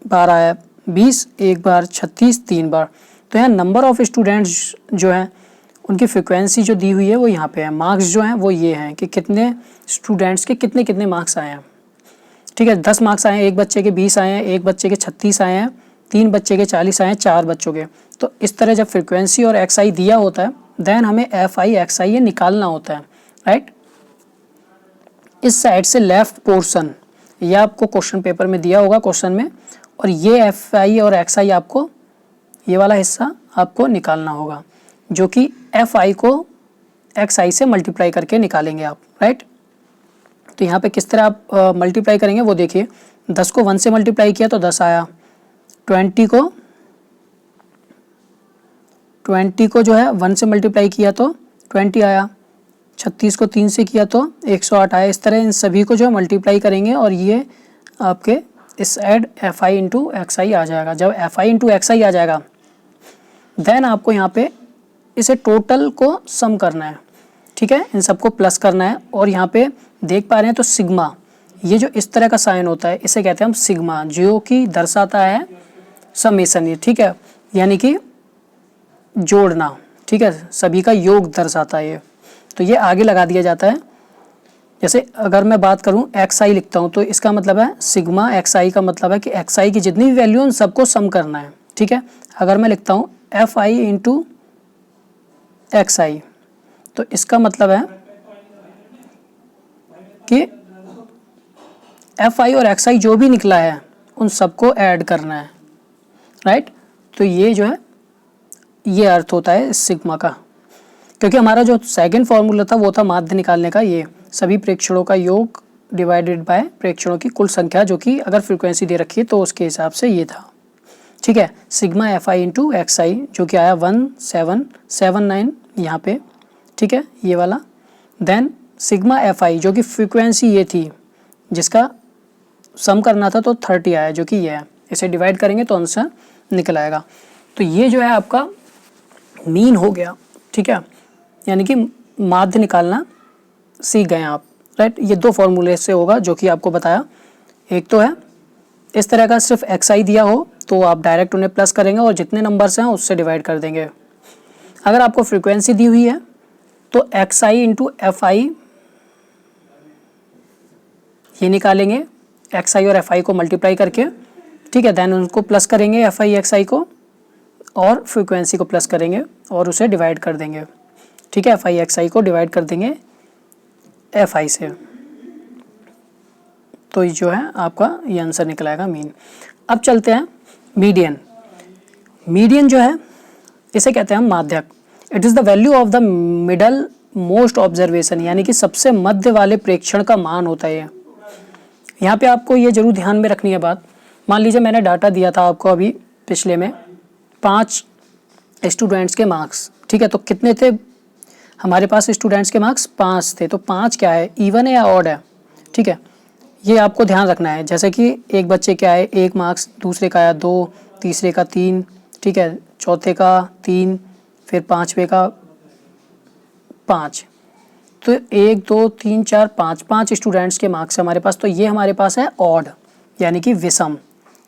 बार आया, 20 एक बार, 36 3 बार। तो यहाँ नंबर ऑफ स्टूडेंट्स जो है उनकी फ्रीक्वेंसी जो दी हुई है वो यहाँ पे है। मार्क्स जो हैं वो ये हैं कि कितने स्टूडेंट्स के कितने कितने मार्क्स आए हैं, ठीक है। 10 मार्क्स आए हैं, एक बच्चे के 20 आए हैं, एक बच्चे के 36 आए हैं, 3 बच्चे के 40 आए हैं, 4 बच्चों के। तो इस तरह जब फ्रीक्वेंसी और एक्स आई दिया होता है देन हमें एफ आई एक्स आई ये निकालना होता है, राइट। इस साइड से लेफ्ट पोर्शन ये आपको क्वेश्चन पेपर में दिया होगा क्वेश्चन में, और ये एफ आई और एक्स आई आपको ये वाला हिस्सा आपको निकालना होगा जो कि एफ आई को एक्स आई से मल्टीप्लाई करके निकालेंगे आप, राइट। तो यहाँ पे किस तरह आप मल्टीप्लाई करेंगे वो देखिए। 10 को 1 से मल्टीप्लाई किया तो 10 आया, 20 को जो है 1 से मल्टीप्लाई किया तो 20 आया, 36 को 3 से किया तो 108 आया। इस तरह इन सभी को जो मल्टीप्लाई करेंगे और ये आपके इस add F I into X I आ जाएगा। जब F I into X I आ जाएगा देन आपको यहाँ पे इसे टोटल को सम करना है, ठीक है, इन सबको प्लस करना है। और यहाँ पे देख पा रहे हैं तो सिग्मा ये जो इस तरह का साइन होता है इसे कहते हैं हम सिग्मा, जो कि दर्शाता है समेशन, ये ठीक है, यानी कि जोड़ना, ठीक है, सभी का योग दर्शाता है ये। तो ये आगे लगा दिया जाता है। जैसे अगर मैं बात करूं एक्स आई लिखता हूं तो इसका मतलब है सिग्मा एक्स आई का मतलब है कि एक्स आई की जितनी भी वैल्यू उन सबको सम करना है, ठीक है। अगर मैं लिखता हूं एफ आई इंटू एक्स आई तो इसका मतलब है कि एफ आई और एक्स आई जो भी निकला है उन सबको ऐड करना है, राइट। तो ये जो है ये अर्थ होता है इस सिग्मा का, क्योंकि हमारा जो सेकंड फॉर्मूला था वो था माध्य निकालने का, ये सभी प्रेक्षणों का योग डिवाइडेड बाय प्रेक्षणों की कुल संख्या, जो कि अगर फ्रीक्वेंसी दे रखी है तो उसके हिसाब से ये था, ठीक है। Sigma F I into X I जो कि आया 1779 यहाँ पे, ठीक है, ये वाला। देन सिग्मा एफ आई जो कि फ्रीक्वेंसी ये थी जिसका सम करना था तो 30 आया जो कि ये है। इसे डिवाइड करेंगे तो आंसर निकल आएगा। तो ये जो है आपका मीन हो गया, ठीक है, यानी कि माध्य निकालना सीख गए आप, राइट। ये 2 फॉर्मूले से होगा जो कि आपको बताया। एक तो है इस तरह का सिर्फ एक्स आई दिया हो तो आप डायरेक्ट उन्हें प्लस करेंगे और जितने नंबर्स हैं उससे डिवाइड कर देंगे। अगर आपको फ्रीक्वेंसी दी हुई है तो x I into F I ये निकालेंगे, एक्स आई और एफ आई को मल्टीप्लाई करके, ठीक है। देन उनको प्लस करेंगे एफ आई एक्स आई को और फ्रीक्वेंसी को प्लस करेंगे और उसे डिवाइड कर देंगे, ठीक है। एफ आई एक्स आई को डिवाइड कर देंगे एफ आई से, तो ये जो है आपका ये आंसर निकल आएगा मीन। अब चलते हैं मीडियन। मीडियन जो है इसे कहते हैं हम माध्यक। It is the value of the middle most observation, यानी कि सबसे मध्य वाले प्रेक्षण का मान होता है। यहाँ पे आपको ये जरूर ध्यान में रखनी है बात। मान लीजिए मैंने डाटा दिया था आपको अभी पिछले में 5 स्टूडेंट्स के मार्क्स, ठीक है। तो कितने थे हमारे पास स्टूडेंट्स के मार्क्स? 5 थे। तो 5 क्या है, इवन है या ऑड है, ठीक है। ये आपको ध्यान रखना है। जैसे कि एक बच्चे क्या है 1 मार्क्स, दूसरे का आया 2, तीसरे का 3, ठीक है, चौथे का 3, फिर पाँचवें का 5। तो 1 2 3 4 5 स्टूडेंट्स के मार्क्स हमारे पास। तो ये हमारे पास है ऑड, यानी कि विषम।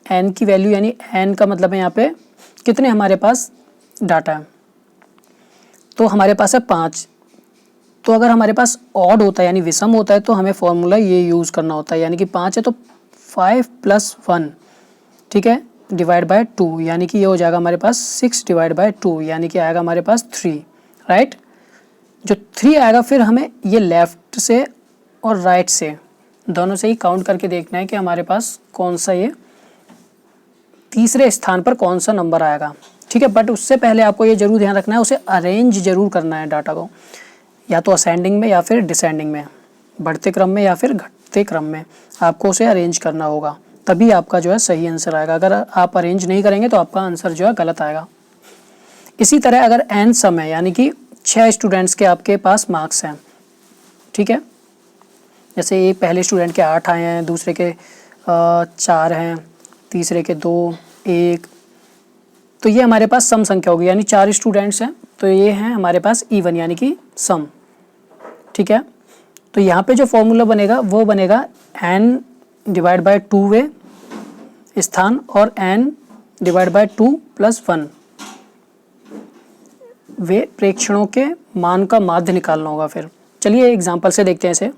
एन की वैल्यू, यानी एन का मतलब है यहाँ पे कितने हमारे पास डाटा है, तो हमारे पास है 5। तो अगर हमारे पास ऑड होता है यानी विषम होता है तो हमें फॉर्मूला ये यूज़ करना होता है, यानी कि 5 है तो 5 + 1, ठीक है, डिवाइड बाय 2, यानी कि ये हो जाएगा हमारे पास 6 डिवाइड बाय 2, यानी कि आएगा हमारे पास 3, राइट। जो 3 आएगा फिर हमें ये लेफ़्ट से और राइट से दोनों से ही काउंट करके देखना है कि हमारे पास कौन सा ये तीसरे स्थान पर कौन सा नंबर आएगा, ठीक है। बट उससे पहले आपको ये जरूर ध्यान रखना है, उसे अरेंज जरूर करना है डाटा को, या तो असेंडिंग में या फिर डिसेंडिंग में, बढ़ते क्रम में या फिर घटते क्रम में आपको उसे अरेंज करना होगा, तभी आपका जो है सही आंसर आएगा। अगर आप अरेंज नहीं करेंगे तो आपका आंसर जो है गलत आएगा। इसी तरह अगर n सम है, यानी कि 6 स्टूडेंट्स के आपके पास मार्क्स हैं, ठीक है। जैसे एक पहले स्टूडेंट के 8 आए हैं, दूसरे के 4 हैं, तीसरे के 2, 1, तो ये हमारे पास सम संख्या होगी, यानी 4 स्टूडेंट्स हैं तो ये हैं हमारे पास इवन, यानी कि सम, ठीक है। तो यहाँ पे जो फॉर्मूला बनेगा वो बनेगा n डिवाइड बाय 2 वे स्थान और n डिवाइड बाय 2 + 1 वे प्रेक्षणों के मान का माध्य निकालना होगा। फिर चलिए एग्जाम्पल से देखते हैं इसे।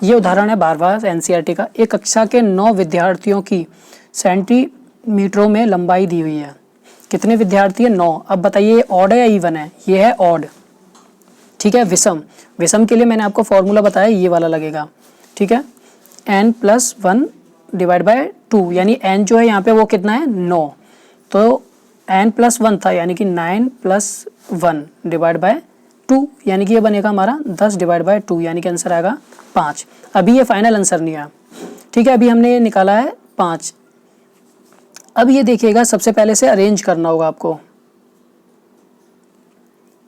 ये उदाहरण है 12वां एनसीईआरटी का। एक कक्षा के 9 विद्यार्थियों की सेंटीमीटरों में लंबाई दी हुई है। कितने विद्यार्थी है? 9। अब बताइए ये ऑड है या इवन है? ये है ऑड, ठीक है। विषम, विषम के लिए मैंने आपको फॉर्मूला बताया, ये वाला लगेगा, ठीक है। n + 1 डिवाइड बाय 2, यानी n जो है यहाँ पे वो कितना है 9, तो n + 1 था, यानी कि 9 + 1 डिवाइड बाय 2, यानी कि ये बनेगा हमारा 10 डिवाइड बाय 2, यानी कि आंसर आएगा 5। अभी ये फाइनल आंसर नहीं आया, ठीक है। अभी हमने ये निकाला है 5। अब ये देखिएगा, सबसे पहले से अरेंज करना होगा आपको,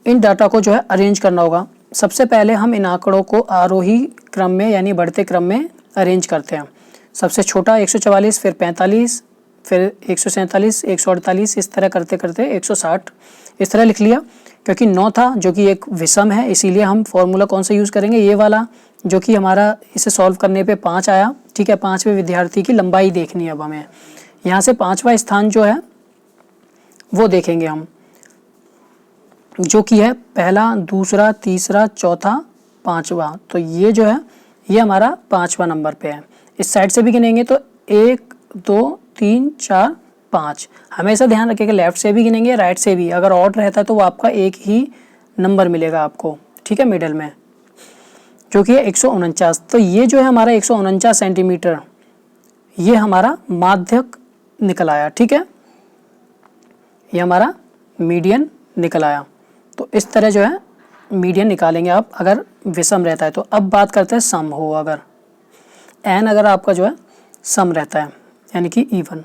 इन डाटा को जो है अरेंज करना होगा। सबसे पहले हम इन आंकड़ों को आरोही क्रम में यानी बढ़ते क्रम में अरेंज करते हैं। सबसे छोटा 144, फिर 45, फिर 147, 148, इस तरह करते करते 160 इस तरह लिख लिया। क्योंकि 9 था जो कि एक विषम है, इसीलिए हम फॉर्मूला कौन सा यूज़ करेंगे, ये वाला, जो कि हमारा इसे सॉल्व करने पे 5 आया, ठीक है। 5वें विद्यार्थी की लंबाई देखनी है अब हमें। यहाँ से 5वां स्थान जो है वो देखेंगे हम, जो कि है पहला, दूसरा, तीसरा, चौथा, 5वां। तो ये जो है ये हमारा 5वां नंबर पे है। इस साइड से भी गिनेंगे तो 1 2 3 4 5। हमेशा ध्यान रखिएगा, लेफ्ट से भी गिनेंगे राइट से भी। अगर ऑड रहता है तो वो आपका एक ही नंबर मिलेगा आपको, ठीक है, मिडल में, जो कि है 149। तो ये जो है हमारा 149 सेंटीमीटर, ये हमारा माध्यक निकल आया, ठीक है। ये हमारा मीडियन निकल आया। तो इस तरह जो है मीडियन निकालेंगे आप अगर विषम रहता है तो। अब बात करते हैं सम हो, अगर एन अगर आपका जो है सम रहता है यानी कि इवन।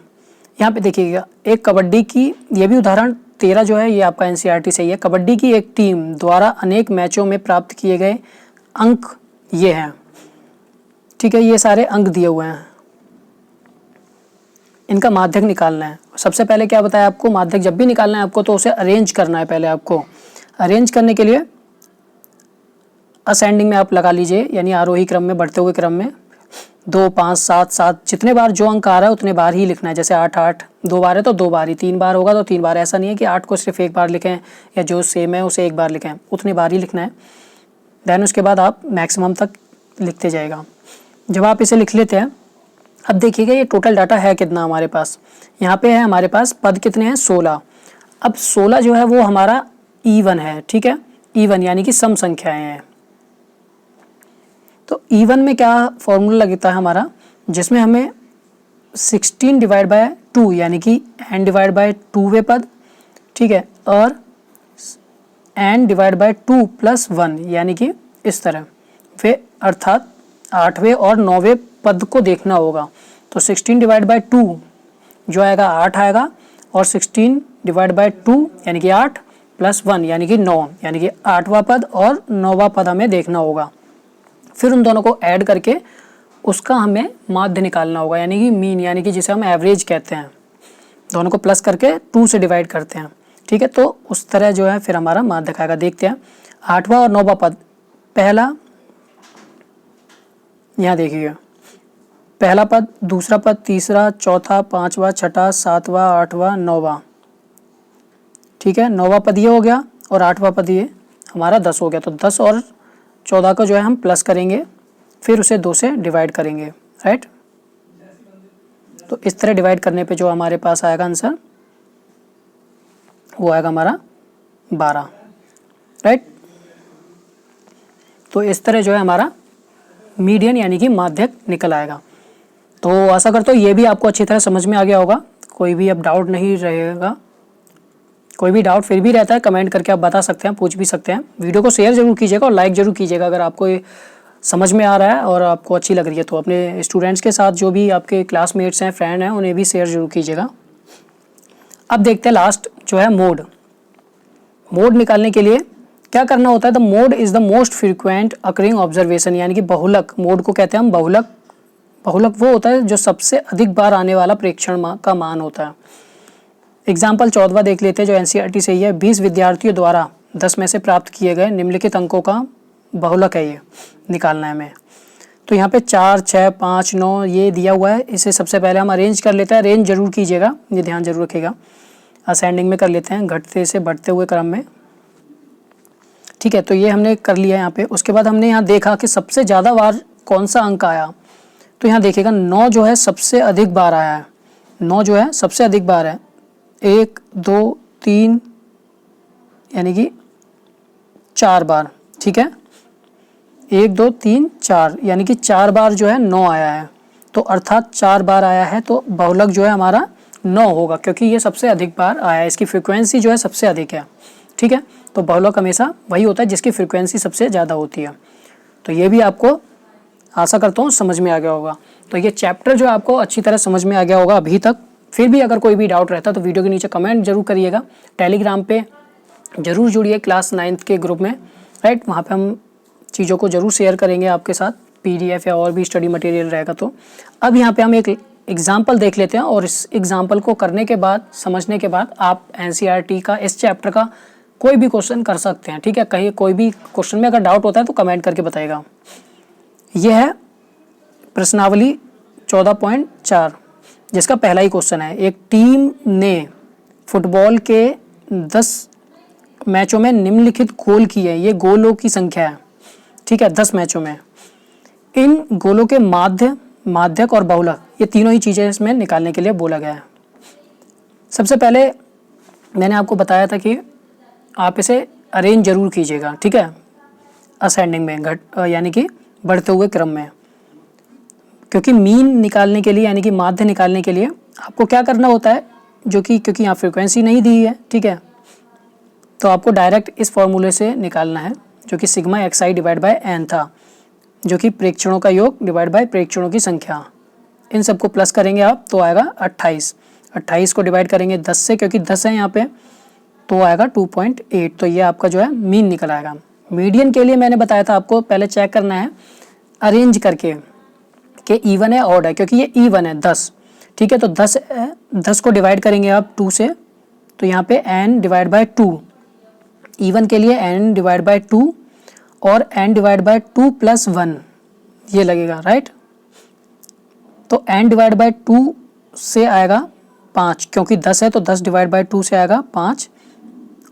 यहाँ पे देखिएगा, एक कबड्डी की, ये भी उदाहरण 13 जो है ये आपका एनसीईआरटी से ही है। कबड्डी की एक टीम द्वारा अनेक मैचों में प्राप्त किए गए अंक ये हैं, ठीक है। ये सारे अंक दिए हुए हैं, इनका माध्यक निकालना है। सबसे पहले क्या बताया आपको, माध्यक जब भी निकालना है आपको तो उसे अरेंज करना है। पहले आपको अरेंज करने के लिए असेंडिंग में आप लगा लीजिए, यानी आरोही क्रम में, बढ़ते हुए क्रम में 2 5 7 7 जितने बार जो अंक आ रहा है उतने बार ही लिखना है। जैसे 8 8 2 बार है तो 2 बार ही, 3 बार होगा तो 3 बार। ऐसा नहीं है कि 8 को सिर्फ एक बार लिखें या जो सेम है उसे एक बार लिखें, उतनी बार ही लिखना है। देन उसके बाद आप मैक्सिमम तक लिखते जाएगा। जब आप इसे लिख लेते हैं अब देखिएगा ये टोटल डाटा है कितना हमारे पास। यहाँ पे है हमारे पास पद कितने हैं 16। अब 16 जो है वो हमारा इवन है, ठीक है, इवन यानी कि सम संख्याएं हैं। तो इवन में क्या फॉर्मूला लगता है हमारा, जिसमें हमें 16 डिवाइड बाय 2 यानी कि n डिवाइड बाय 2वें पद, ठीक है, और n डिवाइड बाय 2 प्लस 1 यानी कि इस तरह वे, अर्थात 8वें और 9वें पद को देखना होगा। तो 16 डिवाइड बाय 2 जो आएगा 8 आएगा, और 16 डिवाइड बाय 2 यानी कि 8 प्लस 1 यानी कि 9, यानी कि 8वां पद और 9वां पद हमें देखना होगा। फिर उन दोनों को ऐड करके उसका हमें माध्य निकालना होगा, यानी कि मीन, यानी कि जिसे हम एवरेज कहते हैं। दोनों को प्लस करके 2 से डिवाइड करते हैं, ठीक है। तो उस तरह जो है फिर हमारा माध्य दिखाएगा। देखते हैं 8वां और 9वां पद। पहला, यहाँ देखिए, पहला पद, दूसरा पद, तीसरा, चौथा, पांचवा, छठा, सातवां, आठवां, 9वां, ठीक है। 9वां पद ये हो गया और 8वां पद ये हमारा 10 हो गया। तो 10 और 14 को जो है हम प्लस करेंगे, फिर उसे 2 से डिवाइड करेंगे, राइट। तो इस तरह डिवाइड करने पे जो हमारे पास आएगा आंसर, वो आएगा हमारा 12, राइट। तो इस तरह जो है हमारा मीडियन यानी कि माध्यक निकल आएगा। तो आशा करता हूँ ये भी आपको अच्छी तरह समझ में आ गया होगा। कोई भी अब डाउट नहीं रहेगा। कोई भी डाउट फिर भी रहता है कमेंट करके आप बता सकते हैं, पूछ भी सकते हैं। वीडियो को शेयर जरूर कीजिएगा और लाइक जरूर कीजिएगा अगर आपको ये समझ में आ रहा है और आपको अच्छी लग रही है। तो अपने स्टूडेंट्स के साथ, जो भी आपके क्लासमेट्स हैं, फ्रेंड हैं, उन्हें भी शेयर जरूर कीजिएगा। अब देखते हैं लास्ट जो है मोड। मोड निकालने के लिए क्या करना होता है, the mode is the most frequent occurring observation, यानी कि बहुलक। मोड को कहते हैं हम बहुलक। बहुलक वो होता है जो सबसे अधिक बार आने वाला प्रेक्षण का मान होता है। एग्जाम्पल 14वां देख लेते हैं जो एनसीईआरटी से ही है। 20 विद्यार्थियों द्वारा 10 में से प्राप्त किए गए निम्नलिखित अंकों का बहुलक है, ये निकालना है हमें। तो यहाँ पे 4, 6, 5, 9 ये दिया हुआ है। इसे सबसे पहले हम अरेंज कर लेते हैं। अरेंज जरूर कीजिएगा, ये ध्यान जरूर रखिएगा। असेंडिंग में कर लेते हैं, घटते से बढ़ते हुए क्रम में, ठीक है। तो ये हमने कर लिया यहाँ पे। उसके बाद हमने यहाँ देखा कि सबसे ज़्यादा बार कौन सा अंक आया। तो यहाँ देखिएगा 9 जो है सबसे अधिक बार आया है। 9 जो है सबसे अधिक बार है। 1, 2, 3 यानी कि 4 बार, ठीक है। 1, 2, 3, 4 यानी कि 4 बार जो है 9 आया है। तो अर्थात 4 बार आया है तो बहुलक जो है हमारा 9 होगा, क्योंकि ये सबसे अधिक बार आया है। इसकी फ्रीक्वेंसी जो है सबसे अधिक है, ठीक है। तो बहुलक हमेशा वही होता है जिसकी फ्रीक्वेंसी सबसे ज़्यादा होती है। तो ये भी आपको आशा करता हूँ समझ में आ गया होगा। तो ये चैप्टर जो आपको अच्छी तरह समझ में आ गया होगा अभी तक। फिर भी अगर कोई भी डाउट रहता है तो वीडियो के नीचे कमेंट जरूर करिएगा। टेलीग्राम पे जरूर जुड़िए क्लास 9th के ग्रुप में, राइट। वहाँ पे हम चीज़ों को जरूर शेयर करेंगे आपके साथ, PDF या और भी स्टडी मटेरियल रहेगा। तो अब यहाँ पे हम एक एग्जाम्पल देख लेते हैं और इस एग्जाम्पल को करने के बाद, समझने के बाद आप NCERT का इस चैप्टर का कोई भी क्वेश्चन कर सकते हैं, ठीक है। कहीं कोई भी क्वेश्चन में अगर डाउट होता है तो कमेंट करके बताइएगा। यह है प्रश्नावली 14.4 जिसका पहला ही क्वेश्चन है। एक टीम ने फुटबॉल के 10 मैचों में निम्नलिखित गोल किए। ये गोलों की संख्या है, ठीक है, 10 मैचों में। इन गोलों के माध्य, माध्यक और बहुलक, ये तीनों ही चीज़ें इसमें निकालने के लिए बोला गया है। सबसे पहले मैंने आपको बताया था कि आप इसे अरेंज जरूर कीजिएगा, ठीक है, असेंडिंग में, यानी कि बढ़ते हुए क्रम में। क्योंकि मीन निकालने के लिए यानी कि माध्य निकालने के लिए आपको क्या करना होता है, जो कि क्योंकि यहाँ फ्रीक्वेंसी नहीं दी है, ठीक है, तो आपको डायरेक्ट इस फॉर्मूले से निकालना है जो कि sigma xi divide by n था, जो कि प्रेक्षणों का योग डिवाइड बाय प्रेक्षणों की संख्या। इन सबको प्लस करेंगे आप तो आएगा 28। 28 को डिवाइड करेंगे 10 से, क्योंकि 10 है यहाँ पे, तो आएगा 2.8। तो ये आपका जो है मीन निकल आएगा। मीडियन के लिए मैंने बताया था आपको पहले चेक करना है अरेंज करके कि इवन है ऑड है, क्योंकि ये इवन है 10, ठीक है। तो 10 को डिवाइड करेंगे आप 2 से, तो यहाँ पे n डिवाइड बाय 2, इवन के लिए n डिवाइड बाय 2 और n डिवाइड बाय 2 प्लस 1 ये लगेगा, राइट। तो n डिवाइड बाय 2 से आएगा 5, क्योंकि 10 है तो 10 डिवाइड बाय 2 से आएगा 5,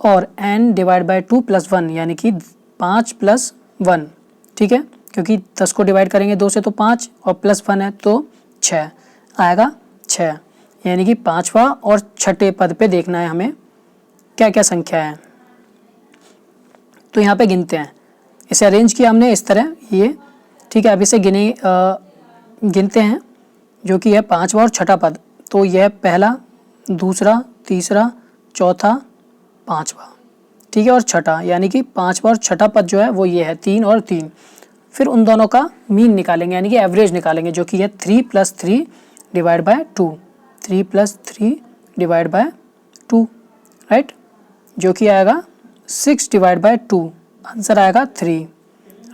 और n डिवाइड बाय 2 प्लस 1 यानी कि 5 प्लस 1, ठीक है, क्योंकि 10 को डिवाइड करेंगे 2 से तो 5 और प्लस 1 है तो 6, आएगा 6, यानी कि 5वां और छठे पद पे देखना है हमें क्या क्या संख्या है। तो यहाँ पे गिनते हैं, इसे अरेंज किया हमने इस तरह ये, ठीक है। अब इसे गिनते हैं जो कि है 5वां और छठा पद। तो यह पहला, दूसरा, तीसरा, चौथा, 5वां, ठीक है, और छठा, यानी कि 5वां और छठा पद जो है वो ये है 3 और 3। फिर उन दोनों का मीन निकालेंगे, यानी कि एवरेज निकालेंगे, जो कि है 3 + 3 divide by 2, 3 + 3 divide by 2, right, जो कि आएगा 6 डिवाइड बाय 2, आंसर आएगा 3,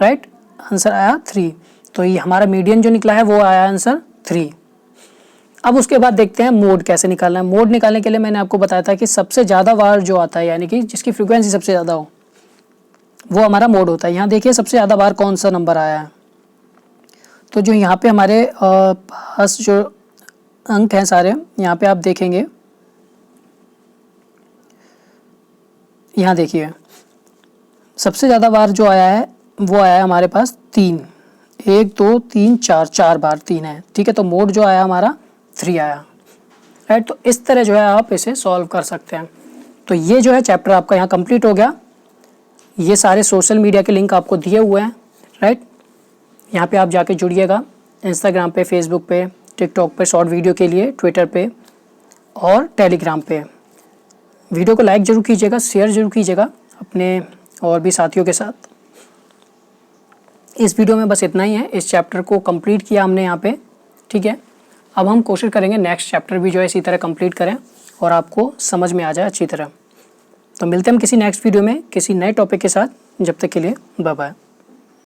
राइट, आंसर आया 3। तो ये हमारा मीडियन जो निकला है वो आया आंसर 3। अब उसके बाद देखते हैं मोड कैसे निकालना है। मोड निकालने के लिए मैंने आपको बताया था कि सबसे ज़्यादा बार जो आता है, यानी कि जिसकी फ्रीक्वेंसी सबसे ज़्यादा हो, वो हमारा मोड होता है। यहाँ देखिए सबसे ज़्यादा बार कौन सा नंबर आया है। तो जो यहाँ पे हमारे पास जो अंक हैं सारे, यहाँ पे आप देखेंगे, यहाँ देखिए सबसे ज़्यादा बार जो आया है वो आया है हमारे पास 3, 1 2 3 4, 4 बार 3 है, ठीक है। तो मोड जो आया हमारा 3 आया, राइट। तो इस तरह जो है आप इसे सॉल्व कर सकते हैं। तो ये जो है चैप्टर आपका यहाँ कंप्लीट हो गया। ये सारे सोशल मीडिया के लिंक आपको दिए हुए हैं, राइट। यहाँ पे आप जाके जुड़िएगा, इंस्टाग्राम पे, फेसबुक पे, टिकटॉक पे शॉर्ट वीडियो के लिए, ट्विटर पे और टेलीग्राम पे। वीडियो को लाइक ज़रूर कीजिएगा, शेयर ज़रूर कीजिएगा अपने और भी साथियों के साथ। इस वीडियो में बस इतना ही है, इस चैप्टर को कंप्लीट किया हमने यहाँ पे, ठीक है। अब हम कोशिश करेंगे नेक्स्ट चैप्टर भी जो है इसी तरह कंप्लीट करें और आपको समझ में आ जाए अच्छी तरह। तो मिलते हैं हम किसी नेक्स्ट वीडियो में किसी नए टॉपिक के साथ। जब तक के लिए बाय बाय।